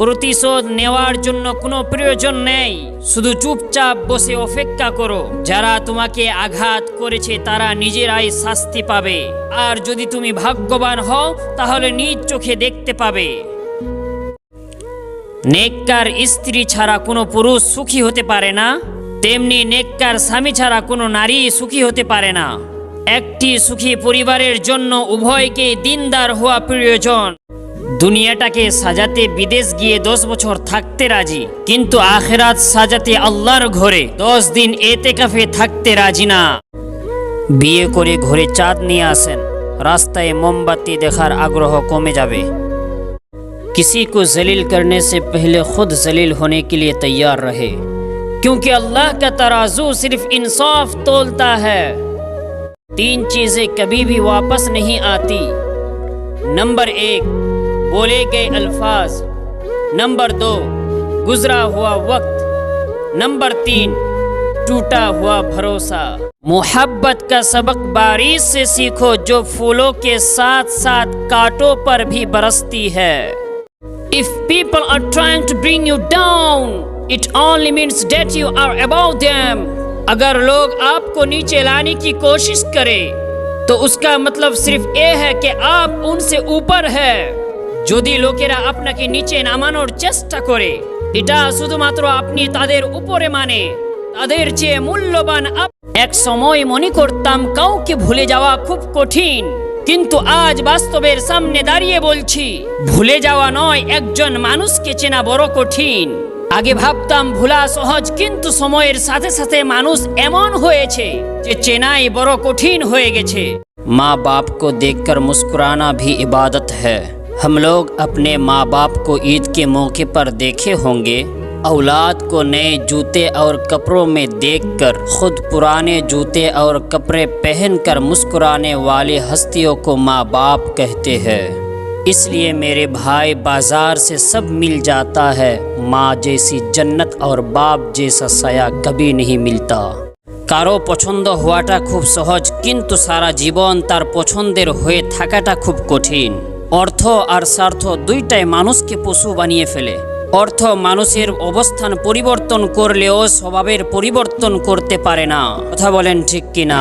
প্রতিশোধ নেওয়ার জন্য কোনো প্রয়োজন নেই, শুধু চুপচাপ বসে অপেক্ষা করো। যারা তোমাকে আঘাত করেছে তারা নিজেরাই শাস্তি পাবে, আর যদি তুমি ভাগ্যবান হও তাহলে নিজ চোখে দেখতে পাবে। নেককার স্ত্রী ছাড়া কোনো পুরুষ সুখী হতে পারে না, তেমনি নেককার স্বামী ছাড়া কোনো নারী সুখী হতে পারে না। একটি সুখী পরিবারের জন্য উভয়কে দিনদার হওয়া প্রয়োজন। দুনিয়াটাকে সাজাতে বিদেশ গিয়ে 10 বছর থাকতে রাজি, কিন্তু আখিরাত সাজাতে আল্লাহর ঘরে 10 দিন এতেকাফে থাকতে রাজি না। বিয়ে করে ঘরে চাঁদ নিয়ে আসেন, রাস্তায় মোমবাতি দেখার আগ্রহ কমে যাবে। किसी को जलील करने से पहले खुद जलील होने के लिए तैयार रहे, क्योंकि अल्लाह का तराजू सिर्फ इंसाफ तोलता है। 3 चीजें कभी भी वापस नहीं आती। नंबर 1, बोले गए अल्फाज। नंबर 2, गुजरा हुआ वक्त। नंबर 3, टूटा हुआ भरोसा। मोहब्बत का सबक बारिश से सीखो, जो फूलों के साथ साथ कांटों पर भी बरसती है। If people are trying to bring you down, it only means that you are above them. अगर लोग आपको नीचे लाने की कोशिश करें तो उसका मतलब सिर्फ ये है कि आप उनसे ऊपर है। যদি লোকেরা আপনাকে নিচে নামানোর চেষ্টা করে, এটা শুধুমাত্র আপনি তাদের উপরে মানে, তাদের চেয়ে মূল্যবান। এক সময় মনে করতাম কাউকে ভুলে যাওয়া খুব কঠিন, কিন্তু আজ বাস্তবের সামনে দাঁড়িয়ে বলছি ভুলে যাওয়া নয়, একজন মানুষকে চেনা বড় কঠিন। আগে ভাবতাম ভোলা সহজ, কিন্তু সময়ের সাথে সাথে মানুষ এমন হয়েছে যে চেনাই বড় কঠিন হয়ে গেছে। माँ बाप को देखकर मुस्कुराना भी इबादत है। हम लोग अपने माँ बाप को ईद के मौके पर देखे होंगे, औलाद को नए जूते और कपड़ों में देखकर खुद पुराने जूते और कपड़े पहनकर मुस्कुराने वाले हस्तियों को माँ बाप कहते हैं। इसलिए मेरे भाई, बाजार से सब मिल जाता है, माँ जैसी जन्नत और बाप जैसा साया कभी नहीं मिलता। কারো পছন্দ হওয়াটা খুব সহজ, কিন্তু সারা জীবন তার পছন্দের হয়ে থাকাটা খুব কঠিন। অর্থ আর স্বার্থ দুইটাই মানুষকে পশু বানিয়ে ফেলে। অর্থ মানুষের অবস্থান পরিবর্তন করলেও স্বভাবের পরিবর্তন করতে পারে না। কথা বলেন ঠিক কিনা?